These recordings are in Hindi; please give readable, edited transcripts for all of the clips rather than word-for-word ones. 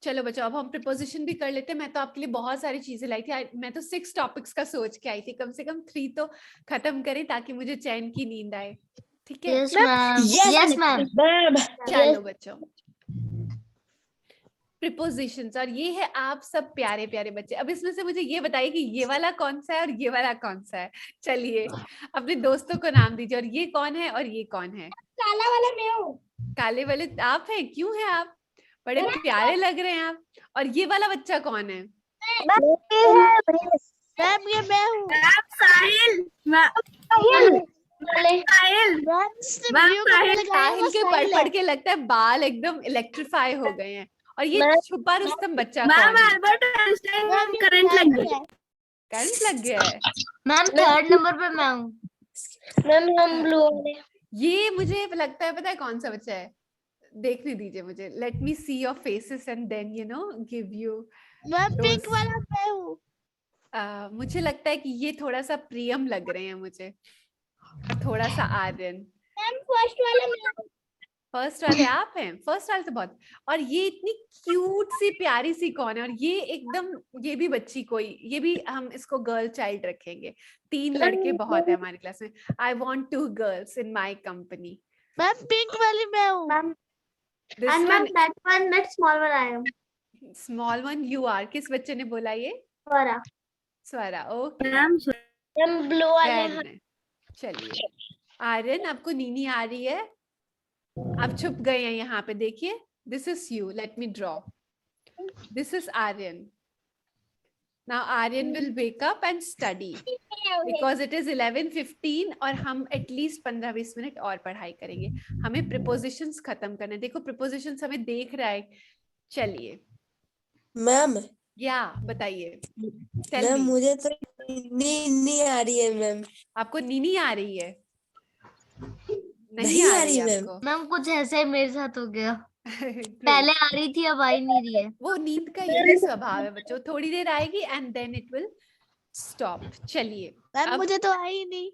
चलो बच्चों, अब हम प्रिपोजिशन भी कर लेते हैं। मैं तो आपके लिए बहुत सारी चीजें लाई थी। मैं तो 6 टॉपिक्स का सोच के आई थी, कम से कम 3 तो खत्म करें ताकि मुझे चैन की नींद आए। ठीक है? Yes ma'am, yes ma'am. चलो बच्चों, प्रिपोजिशंस, और ये है आप सब प्यारे प्यारे बच्चे। अब इसमें से मुझे ये बताइए कि ये वाला कौन सा है और ये वाला कौन सा है। चलिए अपने दोस्तों को नाम दीजिए, और ये कौन है और ये कौन है। काला वाला मैं हूँ। काले वाले आप हैं? क्यों हैं आप? बड़े प्यारे लग रहे हैं आप। और ये वाला बच्चा कौन है? मैम ये मैं हूँ। साहिल। साहिल के पढ़ के लगता है बाल एकदम इलेक्ट्रीफाई हो गए हैं। और ये छुपा रुस्तम बच्चा कौन है? करंट लग गया। करंट लग गया है। मैम 3rd नंबर पे मैं हूँ। मैम हम ब्लू वाले। ये मुझे लगता है पता है कौन सा बच्चा है। देखने दीजिए मुझे। Let me see your faces and then give you. Ma'am pink वाला मैं हूँ। मुझे लगता है कि ये थोड़ा सा प्रियम लग रहे हैं मुझे, और थोड़ा सा आर्यन। मैम फर्स्ट वाला मैं हूँ। फर्स्ट वाले आप हैं? फर्स्ट वाले तो बहुत। और ये इतनी क्यूट सी प्यारी सी कौन है? और ये एकदम, ये भी बच्ची कोई, ये भी हम इसको गर्ल चाइल्ड रखेंगे। 3 लड़के बहुत है हमारी क्लास में। I want 2 girls in my company. Ma'am pink वाली मैं हूँ। Ma'am this one, that small one I am. Small one you are. किस बच्चे ने बोला ये? Swara. Swara. Okay, ma'am blue वाले वेरी नाइस। चलिए आर्यन, आपको नीनी आ रही है? आप छुप गए हैं यहाँ पे। देखिए, this is you. Let me draw. This is Aryan. Now Aryan will wake up and study because it is 11:15 और हम एटलीस्ट 15-20 मिनट और पढ़ाई करेंगे। हमें प्रिपोजिशंस खत्म करने। देखो प्रिपोजिशंस हमें देख रहा है। चलिए मैम, या बताइए। मैम मुझे तो नींद आ रही है मैम। आपको नीनी आ रही है? नहीं आ रही मैम। आपको? मैम कुछ ऐसा ही मेरे साथ हो गया। पहले आ रही थी, अब आ ही नहीं रही है। वो नींद का यही स्वभाव है बच्चों, थोड़ी देर आएगी and then it will stop. चलिए मैम मुझे तो आई नहीं।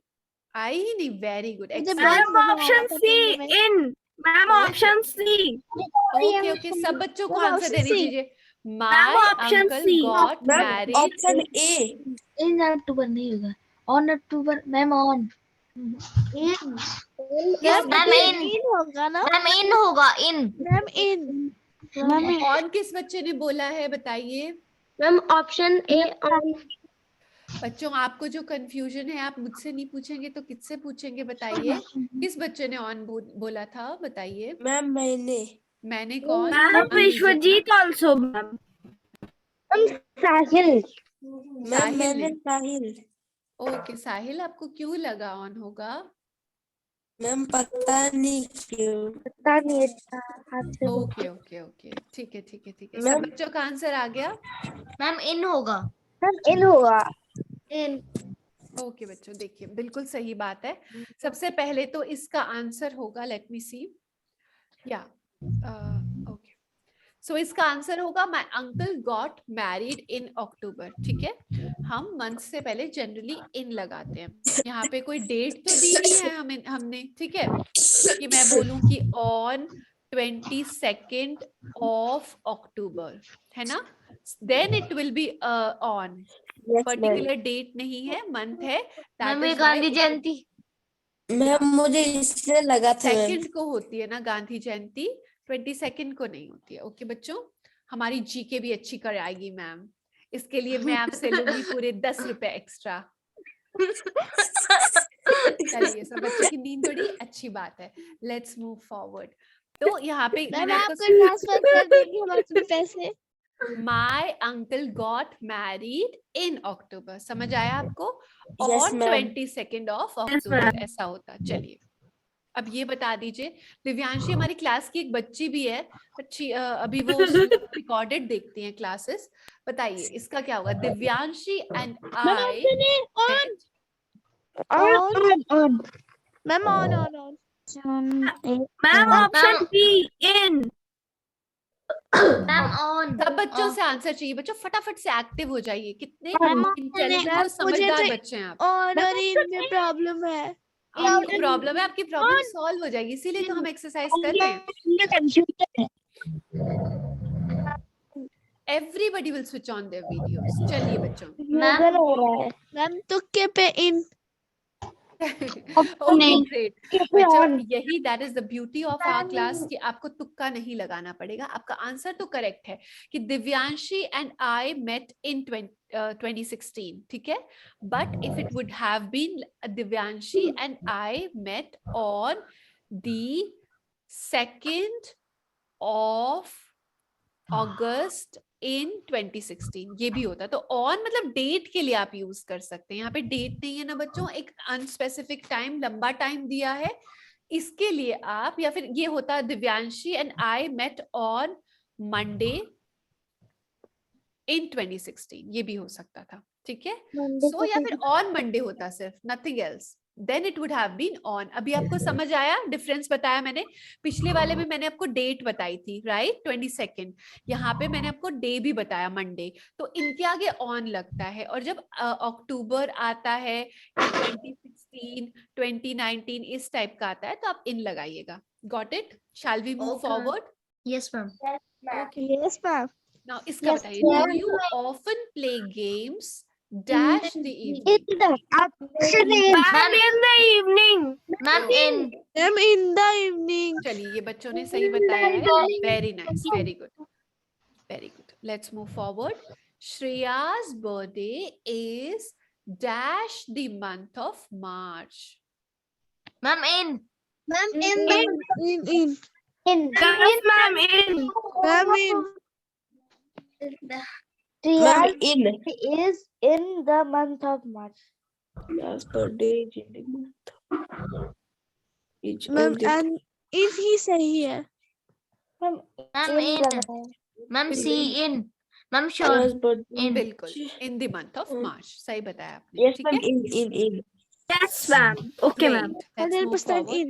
आई ही नहीं। Very good. Ma'am option C in. Ma'am option C. Okay okay, सब बच्चों को आंसर देने दीजिए। My option uncle C. Got ma'am married option A. In October नहीं होगा। On October ma'am on. Ma'am in होगा ना। मैम इन होगा, इन। मैम इन। मैम और किस बच्चे ने बोला है बताइए? Ma'am option A on. बच्चों आपको जो कंफ्यूजन है आप मुझसे नहीं पूछेंगे तो किससे पूछेंगे बताइए? किस बच्चे ने ऑन बोला था बताइए? मैम मैंने कौन? विश्वजीत ऑल्सो। साहिल। मैम मैंने साहिल। ओके साहिल, आपको क्यों लगा ऑन होगा? मैम पता नहीं क्यों। पता नहीं। ओके ओके ओके, ठीक है ठीक है ठीक है। सब बच्चों का आंसर आ गया? मैम इन होगा। मैम इन होगा। इन। ओके बच्चों, देखिए बिल्कुल सही बात है। सबसे पहले तो इसका आंसर होगा, लेट मी सी, या ओके, सो इसका आंसर होगा my uncle got married in October. ठीक है, हम मंथ से पहले जनरली इन लगाते हैं। यहाँ पे कोई डेट तो दी नहीं है हमने। ठीक है, कि मैं बोलूं कि ऑन 22nd of October, है ना? Then it will be on. Particular date नहीं है, मंथ है। मैम ये गांधी जयंती। मैम मुझे इससे लगा था मैम। 2nd को होती है ना गांधी जयंती, 22nd को नहीं होती है। ओके बच्चों, हमारी जीके भी अच्छी कराएगी मैम, इसके लिए मैं आपसे लूंगी पूरे 10 रुपए एक्स्ट्रा। चलिए, सब बच्चों की नींद थोड़ी अच्छी बात है। Let's move forward. तो यहाँ पे मैंने आपको ट्रांसफर कर देंगे हम अपने पैसे। My uncle got married in October, समझ आया आपको? Yes, on ma'am. 22nd of October ऐसा होता। चलिए अब ये बता दीजिए, दिव्यांशी हमारी क्लास की एक बच्ची भी है, अच्छी अभी वो रिकॉर्डेड देखती हैं क्लासेस। बताइए इसका क्या होगा? Divyanshi and I on. Ma'am on on on. Ma'am option be in. Ma'am on. सब बच्चों से आंसर चाहिए बच्चों, फटाफट से एक्टिव हो जाइए। कितने मैम, इंटेलिजेंट और मुझे समझदार तो बच्चे हैं आप। ऑन और इन में प्रॉब्लम है। आपको प्रॉब्लम है, आपकी प्रॉब्लम सॉल्व हो जाएगी, इसीलिए तो हम एक्सरसाइज कर रहे हैं। everybody will switch on their videos. चलिए बच्चों. यूजर हो रहा है मैम तुक्के पे इन Okay, great. बच्चों on. यही that is the beauty of our class कि आपको तुक्का नहीं लगाना पड़ेगा. आपका आंसर तो करेक्ट है कि Divyanshi and I met in 2016, ठीक है? But if it would have been Divyanshi and I met on the 2nd of August in 2016, ये भी होता. तो on मतलब डेट के लिए आप यूज कर सकते हैं. यहाँ पे डेट नहीं है ना बच्चों, एक अनस्पेसिफिक टाइम, लंबा टाइम दिया है, इसके लिए आप, या फिर ये होता Divyanshi and I met on Monday in 2016, ये भी हो सकता था. ठीक है? सो या फिर ऑन मंडे होता सिर्फ, nothing else, then it would have been on. अभी आपको समझ आया डिफरेंस? बताया मैंने. पिछले वाले में मैंने आपको डेट बताई थी, राइट? 22nd. यहाँ पे मैंने आपको डे भी बताया, मंडे. तो इनके आगे ऑन लगता है. और जब अक्टूबर आता है, 2016, 2019 इस टाइप का आता है, तो आप इन लगाइएगा. Got it? Shall we move forward? Yes, ma'am. Yes ma'am. Now इसका बताइए. Do you often play games dash the evening? Ma'am, in the evening. Ma'am, in. Ma'am in the evening. चलिए, ये बच्चों ने सही बताया है. Very nice, very good, very good. Let's move forward. Shreya's birthday is dash the month of March. Ma'am, in. Ma'am in Yes, ma'am, in. Ma'am in. Ma'am, in. is in the month of March. As per day is in the month. Each ma'am of the end in ही सही है. Ma'am, in in. लग रहा है. Ma'am, see, in. Ma'am, sure. as per In. बिल्कुल, in the month of March. सही बताया आपने. yes ठीक ma'am, है? in. Yes ma'am. Okay ma'am. Great. Let's move 100% forward. In.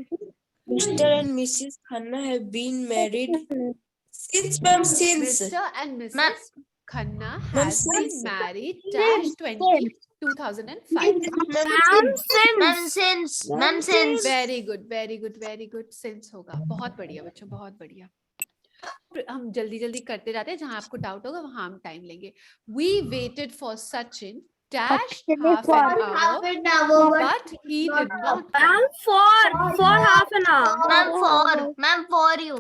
Mr. and Mrs. Khanna have been married since ma'am since. Mr. and Ma'am. Mrs. Khanna Ma'am, has been since. married dash 2005. Ma'am, Ma'am, since. Ma'am, since. Very good, very good, very good. Sense होगा. बहुत बढ़िया बच्चों, बहुत बढ़िया. हम जल्दी जल्दी करते जाते हैं. जहां आपको डाउट होगा वहां हम टाइम लेंगे. We waited for Sachin dash half an hour, but he did not come. for half an hour. Ma'am, for. Ma'am, for you.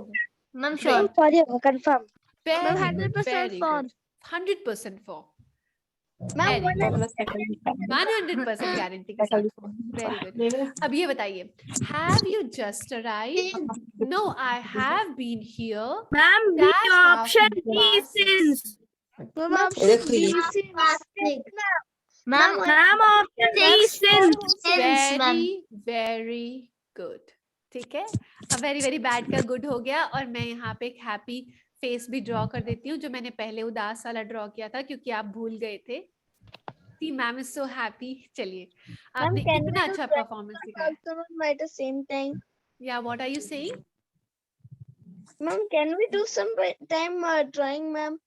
Ma'am, sure. Great. Sorry, confirm. Very Ma'am, good, 100% very for. good. 100% for. Ma'am Very good. second. 100% guarantee के साथ. Very good. अब ये बताइए. Have you just arrived? No, I have been here. Ma'am Dash option is since. Ma'am देखो ये. Ma'am, option is since. Since, ma'am. Very, very good. ठीक है? अब very, very bad का good हो गया. और मैं यहाँ पे एक happy फेस भी ड्रॉ कर देती हूँ, जो मैंने पहले उदास वाला ड्रॉ किया था, क्योंकि आप भूल गए थे. सी मैम इज सो हैप्पी. चलिए, आपने कितना अच्छा परफॉर्मेंस दिखाया. at the same time. या what are you saying? Ma'am, can we do some time drawing, ma'am?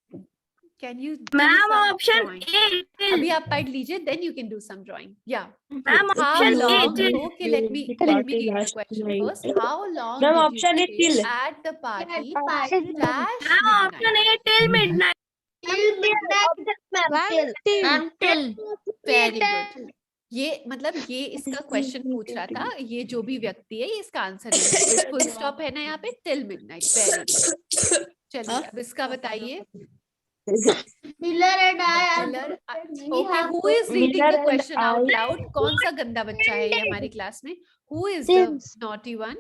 Can you Ma'am, option A. अभी आप पढ़ लीजिए, then you can do some drawing. या Ma'am, how option long? A. Okay, let me read the question first. How long Ma'am, did option you A stay till. at the party Option dash Ma'am, option midnight? A till midnight. Ma'am, till. Ma'am, till. Very good. ये मतलब ये इसका क्वेश्चन पूछ रहा था. ये जो भी व्यक्ति है, ये इसका आंसर है. फुल स्टॉप है ना यहाँ पे, टिल मिडनाइट. Very good. चलिए, अब इसका बताइए. Miller and I. Miller, okay, who is reading the Miller and question out I. loud? कौन सा गंदा बच्चा है ये हमारी क्लास में? Who is the naughty one?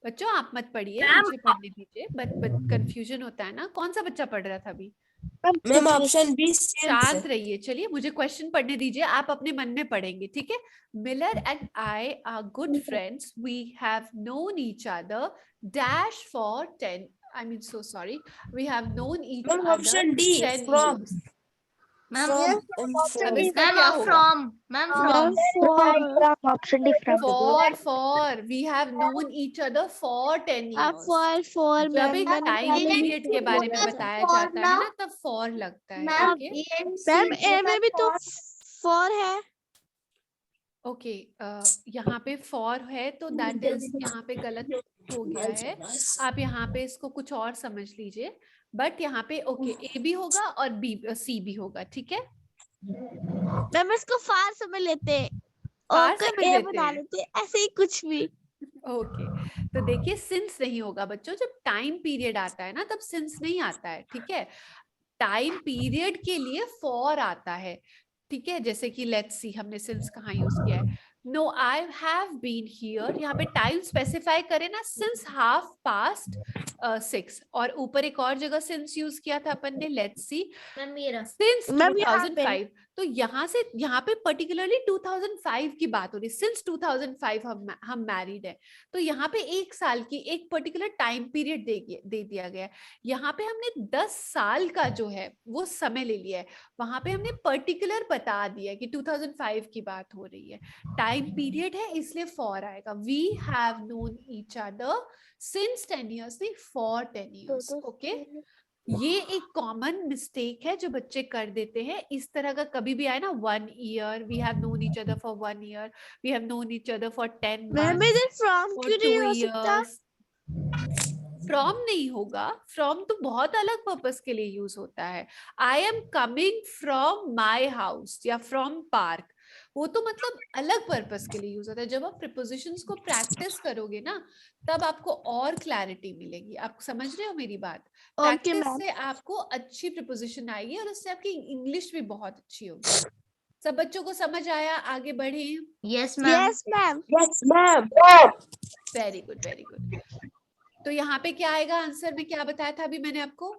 बच्चों आप मत पढ़िए, मुझे पढ़ने दीजिए. बट कंफ्यूजन होता है ना. कौन सा बच्चा पढ़ रहा था अभी? Ma'am, option B शांत since. रहिए. चलिए, मुझे क्वेश्चन पढ़ने दीजिए, आप अपने मन में पढ़ेंगे. ठीक है? Miller and I are good friends. We have known each other dash for 10. I mean, so sorry. We have known each Ma'am, other option D 10 from. years. Ma'am, अब इसका ma'am, क्या or होगा? from. Ma'am, from. From option D from. For we have known each other for 10 years. For जब एक ma'am. टाइम पीरियड के बारे में बताया जाता है ना, तब for लगता है. Ma'am, ओके मैम ए में भी तो for है. ओके, यहाँ पे for है, तो दैट इज यहाँ पे गलत हो गया है। आप यहाँ पे इसको कुछ और समझ लीजिए, बट यहाँ पे ओके ए भी होगा और बी सी भी होगा, ठीक है। मैम इसको फार समझ लेते हैं फार और समझ कोई ए लेते बना हैं। लेते हैं, ऐसे ही कुछ भी। ओके तो देखिए सिंस नहीं होगा बच्चों, जब टाइम पीरियड आता है ना तब सिंस नहीं आता है, ठीक है। टाइम पीरियड के लिए फॉर आता है, ठीक है। जैसे कि लेट्स सी हमने सिंस कहाँ यूज किया है, no I have been here, यहाँ पे टाइम स्पेसिफाई करें ना, सिंस हाफ पास्ट 6, और ऊपर एक और जगह सिंस यूज किया था अपन ने, लेट्स सी मैम मेरा सिंस मैम यहाँ पे 2005। तो यहाँ से यहाँ पे पर्टिकुलरली 2005 की बात हो रही है, सिंस 2005 हम मैरिड है। तो यहाँ पे 1 साल की एक पर्टिकुलर टाइम पीरियड दे दिया गया है। यहाँ पे हमने 10 साल का जो है वो समय ले लिया है, वहां पे हमने पर्टिकुलर बता दिया है कि 2005 की बात हो रही है, टाइम पीरियड है इसलिए फॉर आएगा। We have known each other since 10 years नहीं फॉर 10 years, ओके। ये एक कॉमन मिस्टेक है जो बच्चे कर देते हैं। इस तरह का कभी भी आए ना 1 year, we have known each other for 1 year, we have known each other for 10 ma'am months, इधर फ्रॉम फॉर क्यों 2 नहीं हो सकता? years। फ्रॉम नहीं होगा, फ्रॉम तो बहुत अलग पर्पस के लिए यूज होता है। I am coming from my house या फ्रॉम पार्क, वो तो मतलब अलग पर्पस के लिए यूज होता है। जब आप प्रीपोजिशंस को प्रैक्टिस करोगे ना तब आपको और क्लैरिटी मिलेगी। आप समझ रहे हो मेरी बात? Okay practice ma'am. से आपको अच्छी प्रीपोजिशन आएगी और उससे आपकी इंग्लिश भी बहुत अच्छी होगी। सब बच्चों को समझ आया? आगे बढ़े। Yes ma'am. Yes ma'am. Yes, ma'am. Very good very good. तो यहाँ पे क्या आएगा आंसर में? क्या बताया था अभी मैंने आपको?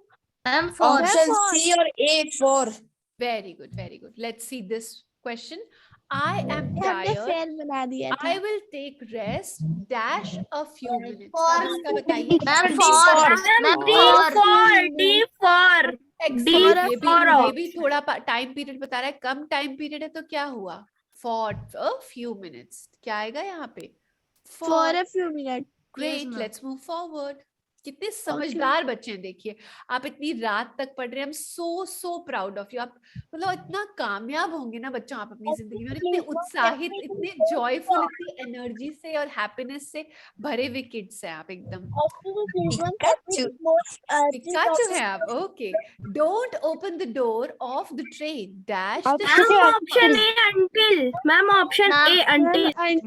Ma'am for. Option C or A for. Very good very good. Let's see this question. I am हमने टायर्ड, फेयर बना दिया था। I will take rest dash a few minutes। For- अब इसका बताइए। Ma'am D for. for. Ma'am for. Excellent। for ये भी थोड़ा टाइम पीरियड बता रहा है, कम टाइम पीरियड है तो क्या हुआ? For a few minutes। क्या आएगा यहाँ पे? For a few minute. Great, ma'am. let's move forward। कितने समझदार बच्चे हैं देखिए। आप इतनी रात तक पढ़ रहे हैं, I'm so proud of you। आप मतलब इतना कामयाब होंगे ना बच्चों आप अपनी जिंदगी में, और इतने उत्साहित, इतने जॉयफुल, इतनी एनर्जी से और हैप्पीनेस से भरे हुए किड्स हैं आप एकदम। Pikachu. पिकाचू है आप, okay. Don't open the door of the train dash the option A until ma'am option Ma'am, A until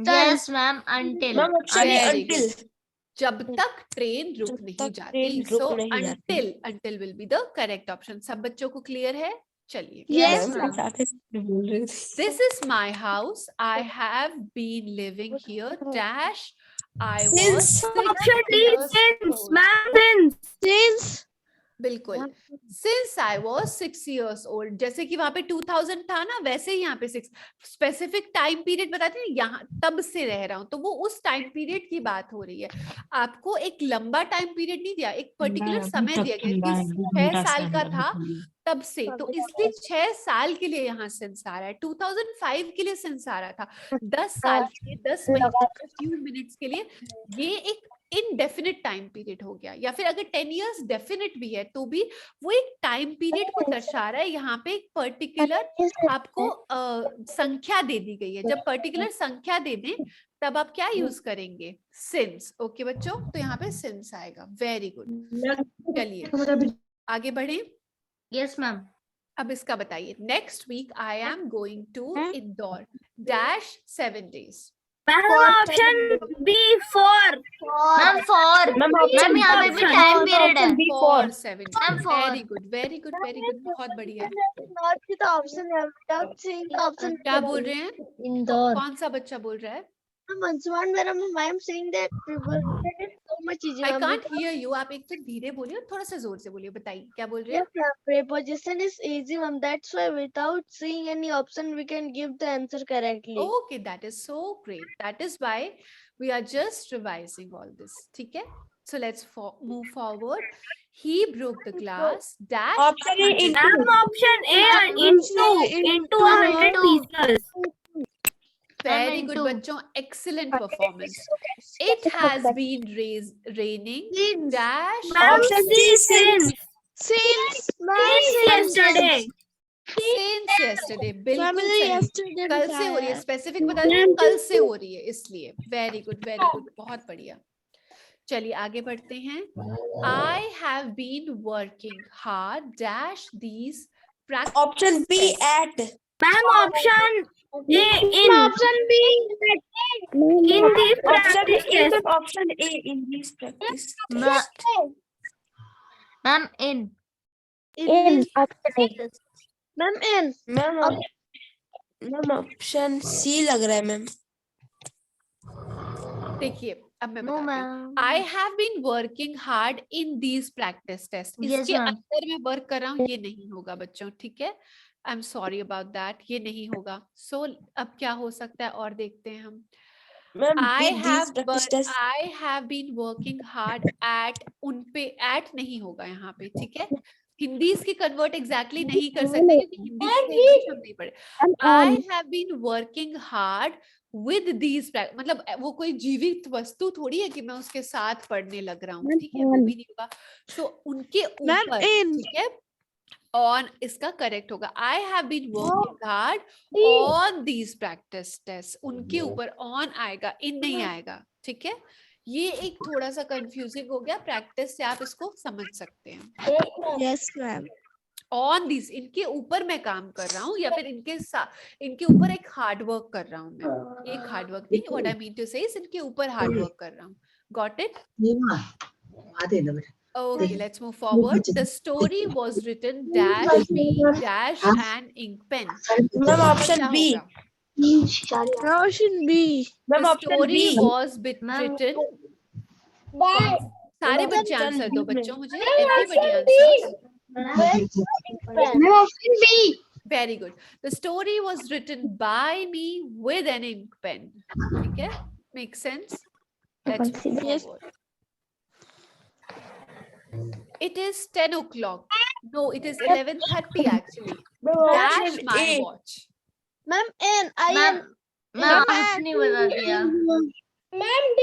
yes ma'am until। Ma'am, option A Very until. जब तक ट्रेन रुक जब नहीं तक जाती। ट्रेन रुक सो नहीं जाती। until will be the correct option। सब बच्चों को क्लियर है? चलिए। Yes, Ma'am, ma'am. साथ में बोल रहे थे। This is my house. I have been living here dash I was Since- 6 option D years since old। Ma'am since Since बिल्कुल। Since I was 6 years old, जैसे कि वहां पे 2000 था ना, वैसे ही यहाँ पे 6 स्पेसिफिक टाइम पीरियड बताते हैं, यहाँ तब से रह रहा हूँ, तो वो उस टाइम पीरियड की बात हो रही है। आपको एक लंबा टाइम पीरियड नहीं दिया, एक पर्टिकुलर समय दिया गया कि 6 साल का था तब से, तो इसलिए 6 साल के लिए यहाँ सेंस आ रहा है। 2005 के लिए सेंस आ रहा था, 10 साल के लिए, 10 महीने, फ्यू मिनट्स के लिए। ये एक इनडेफिनिट टाइम पीरियड हो गया। या फिर अगर 10 years डेफिनेट भी है तो भी वो एक टाइम पीरियड को दर्शा रहा है। यहाँ पे एक पर्टिकुलर आपको संख्या दे दी गई है। जब पर्टिकुलर संख्या दे दें तब आप क्या यूज करेंगे? सिंस। ओके बच्चों, तो यहाँ पे सिंस आएगा। Very good. चलिए आगे बढ़े। Yes ma'am. अब इसका बताइए। Next week I am going to Indore dash 7 days। Ma'am option B for. Ma'am for. Ma'am यहाँ पे भी टाइम पीरियड है। B For for. 7 Ma'am, days। for- very good very good very good, बहुत बढ़िया। not with the option, without seeing the option. क्या बोल रहे हैं? इंदौर। कौन सा बच्चा बोल रहा है? Mansuman madam, I am saying that preposition is so much easier. I can't hear you. आप एक तो धीरे बोलिए और थोड़ा सा जोर से बोलिए। बताइए क्या बोल रहे हैं? Yes, preposition is easy one. That's why without seeing any option, we can give the answer correctly. Okay, that is so great. That is why we are just revising all this. ठीक है? So let's move forward. He broke the glass dash Option A 100 into. Ma'am option A into 100 pieces। Very good into. बच्चों, excellent performance. It has been raining dash ma'am Option C C since Since yesterday। since yesterday। बिल्कुल family सही। yesterday कल से हो रही है, बताया। स्पेसिफिक बता दें, कल से हो रही है इसलिए। वेरी गुड बहुत बढ़िया। चलिए आगे बढ़ते हैं. I have been working hard dash these practice Option B tests. at. Ma'am, option A in. Option B. In these Option practice A. tests. Option A in these practice. Ma'am, in. In. Ma'am, in. Ma'am option C लग रहा है मैम. देखिए अब मैं No, बताती हूँ. ma'am. I have been working hard in these practice tests. Yes, इसके ma'am. अंदर मैं वर्क कर रहा हूँ, ये नहीं होगा बच्चों, ठीक है. I am sorry about that, ये नहीं होगा. सो अब क्या हो सकता है और देखते हैं हम. Ma'am I with these practice tests. have been working hard at, उन पे at नहीं होगा यहाँ पे, ठीक है. हिंदी इसकी कन्वर्ट एग्जैक्टली नहीं कर सकते क्योंकि हिंदी से इंग्लिश हम नहीं पढ़े. I have been working hard with these मतलब वो कोई जीवित वस्तु थोड़ी है कि मैं उसके साथ पढ़ने लग रहा हूँ, ठीक है, वो भी नहीं होगा. सो उनके ऊपर, ठीक है, ऑन इसका करेक्ट होगा. I have been working hard on these practice tests. उनके ऊपर ऑन आएगा, इन नहीं आएगा, ठीक है. ये एक थोड़ा सा कंफ्यूजिंग हो गया. प्रैक्टिस से आप इसको समझ सकते हैं. Yes, ma'am. ऑन दिस, इनके ऊपर मैं काम कर रहा हूँ या फिर इनके ऊपर एक हार्ड वर्क कर रहा हूँ मैं. एक हार्ड वर्क नहीं, व्हाट आई मीन टू से इज इनके ऊपर हार्ड वर्क कर रहा हूँ. Got it? Okay, let's move forward. The story was written dash me dash an ink pen. Ma'am option क्या बी. होगा? Option B. Ma'am The option story B. was written. सारे बच्चे आंसर दो बच्चों मुझे. Everybody answers. Option B. Very good. The story was written by me with an ink pen. ठीक है? Makes sense? Let's move forward. It is 10 o'clock. No, it is 11:30 actually. Dash my A. watch. Ma'am, in. I Ma'am, am. ma'am, कुछ नहीं बता दिया. Ma'am, D.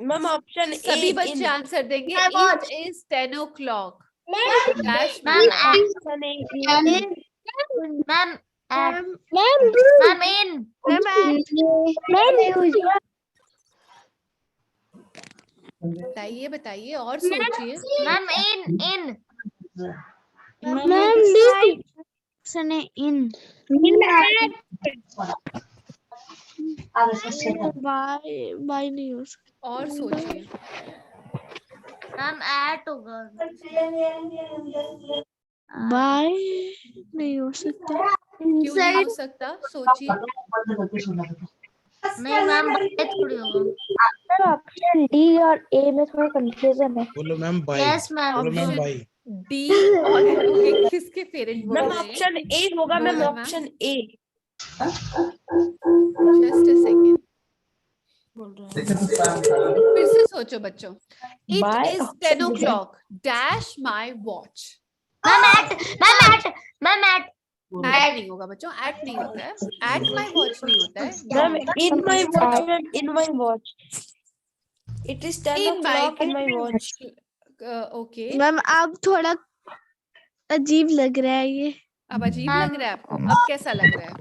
Ma'am option A. सभी बच्चे आंसर देंगे. My watch. It is 10 o'clock. Ma'am, Dash my Ma'am, watch. Option A. ma'am, at. Ma'am, D. Ma'am, in. Ma'am, बताइए बताइए और सोचिए. Ma'am, in. Ma'am, D. Option A, in. By नहीं हो सकता. और सोचिए. Ma'am, at होगा. By नहीं हो सकता. क्यों नहीं हो सकता? सोचिए. नहीं मैम, बाय थोड़ी होगा. ऑप्शन डी और ए में थोड़ा कंफ्यूजन है. बोलो मैम बाई. Yes, ma'am. बोलो मैम Option बाई. D और ये किसके पेरेंट बोल मैम रहे हैं? ऑप्शन ए होगा. मैम बोलो, ma'am. Option A. Just a second. बोल रहा है. फिर से सोचो बच्चों. It By is 10 o'clock. Dash my watch. Ma'am, at. At नहीं होगा बच्चों. At नहीं होता है. At my watch नहीं होता है. Ma'am in my watch. Ma'am in my watch. It is 10 In my o'clock in my watch. okay. Ma'am आप थोड़ा अजीब लग रहा है ये. अब अजीब लग रहा है आपको? अब कैसा लग रहा है?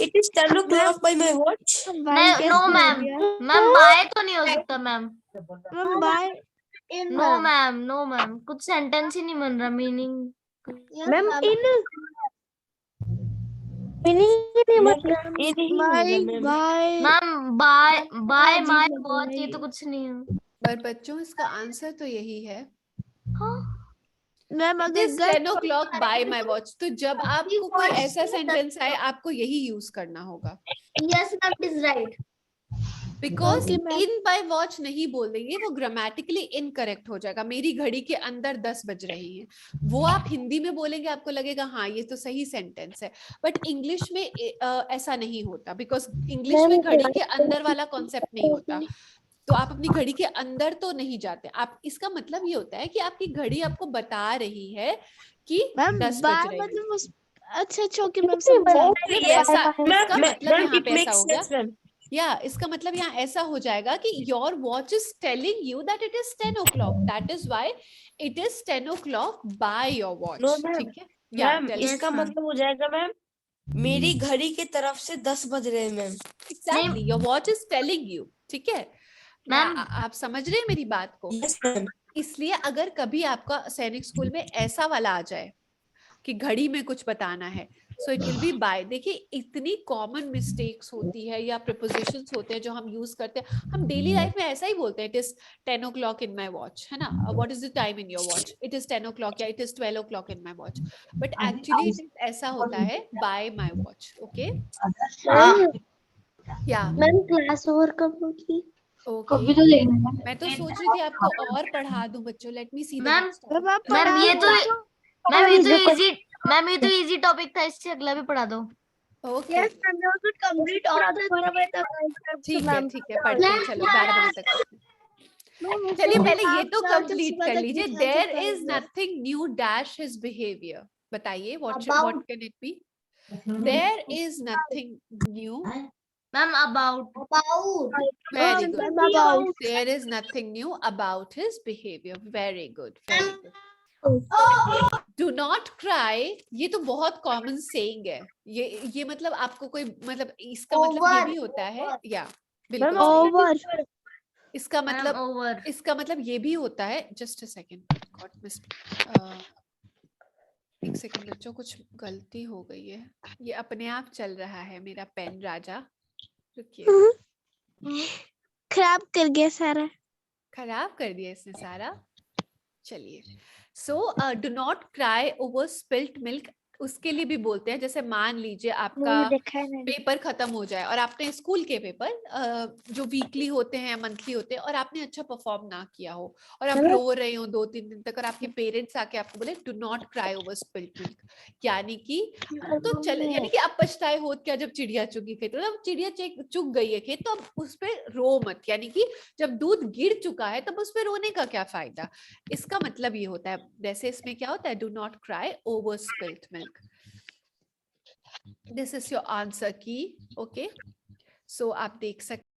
It is 10 o'clock by my watch. नहीं, no ma'am. मैम बाय तो नहीं हो सकता ma'am. Ma'am by in. No ma'am. कुछ सेंटेंस ही नहीं बन रहा. Meaning. Ma'am in. By ma'am by my watch, ये तो कुछ नहीं है. पर बच्चों इसका आंसर तो यही है. मैम It अगर is 10 o'clock by my watch. तो जब आपको कोई ऐसा सेंटेंस आए आपको यही यूज करना होगा. Yes ma'am, it is right. Because Okay, ma'am. In by watch नहीं बोल देंगे, वो ग्रामेटिकली इनकरेक्ट हो जाएगा. मेरी घड़ी के अंदर 10 बज रही है, वो आप हिंदी में बोलेंगे आपको लगेगा हाँ ये तो सही सेंटेंस है. बट इंग्लिश में ऐसा नहीं होता. बिकॉज इंग्लिश में घड़ी के अंदर वाला कॉन्सेप्ट नहीं होता. तो आप अपनी घड़ी के अंदर तो नहीं जाते आप. इसका मतलब ये होता है कि आपकी घड़ी आपको बता रही है कि मैम 10 बाय बज रही है. मतलब अच्छा ओके मैम समझा. ऐसा मैम इसका मतलब मैम यहाँ इट पे ऐसा मेक्स हो गया. सेंस. मैम या इसका मतलब यहाँ ऐसा हो जाएगा कि your watch is telling you that it is 10 o'clock. That is why it is 10 o'clock by your watch. No, ma'am. ठीक है. या मैम tell me. इसका ma'am. मतलब हो जाएगा मैम मेरी घड़ी के तरफ से 10 बज रहे हैं ma'am. Exactly, your watch is telling you. ठीक है मैम आप समझ रहे हैं मेरी बात को? Yes ma'am. इसलिए अगर कभी आपका सैनिक स्कूल में ऐसा वाला आ जाए कि घड़ी में कुछ बताना है, so it will be by. देखिए इतनी कॉमन मिस्टेक्स होती है या प्रीपोजिशंस होते हैं जो हम यूज करते हैं, हम डेली लाइफ में ऐसा ही बोलते हैं, it is 10 o'clock in my watch, है ना, what is the time in your watch, it is 10 o'clock या it is 12 o'clock in my watch, but actually ऐसा होता है बाय माई वॉच। ओके या मैम क्लास ओवर कब होगी? ओके, तो लेना है। मैं तो सोच रही थी आपको और पढ़ा दूं बच्चों। Late me see the ma'am next ma'am ये तो इजी टॉपिक था, इससे अगला भी पढ़ा दो। Okay Yes, ma'am. We should complete all the 12 concepts, ठीक है ma'am. ठीक है, पढ़ते हैं चलो 12 बजे तक। चलिए पहले ये तो कंप्लीट कर लीजिए। There is nothing new dash his behaviour, बताइए what can it be? There is nothing new, ma'am about very good, About. There is nothing new about his behaviour, very good very good. Do not cry, ये तो बहुत कॉमन सेइंग है, ये मतलब आपको कोई मतलब इसका मतलब ये भी होता है या बिल्कुल सही। Over. इसका मतलब ओवर इसका मतलब ये भी होता है, just a second, got miss, एक सेकंड बच्चों, कुछ गलती हो गई है, ये अपने आप चल रहा है मेरा पेन राजा, रुकिए, खराब कर गया सारा। खराब कर दिया इसने सारा। चलिए, so do not cry over spilt milk, उसके लिए भी बोलते हैं, जैसे मान लीजिए आपका देखा है मैंने। पेपर खत्म हो जाए और आपने स्कूल के पेपर जो वीकली होते हैं मंथली होते हैं और आपने अच्छा परफॉर्म ना किया हो और आप रो रहे हो 2-3 दिन तक और आपके पेरेंट्स आके आपको बोले do not cry over spilt milk, यानी कि तो चल, यानी कि आप पछताए हो क्या जब चिड़िया चुगी खेत, मतलब चिड़िया चुग गई है खेत तो अब उस पे रो मत, यानी कि जब दूध गिर चुका है तब उस पे रोने का क्या फायदा। इसका मतलब ये होता है, जैसे इसमें क्या होता है, do not cry over spilt milk. This is your answer key, okay? So आप देख सकते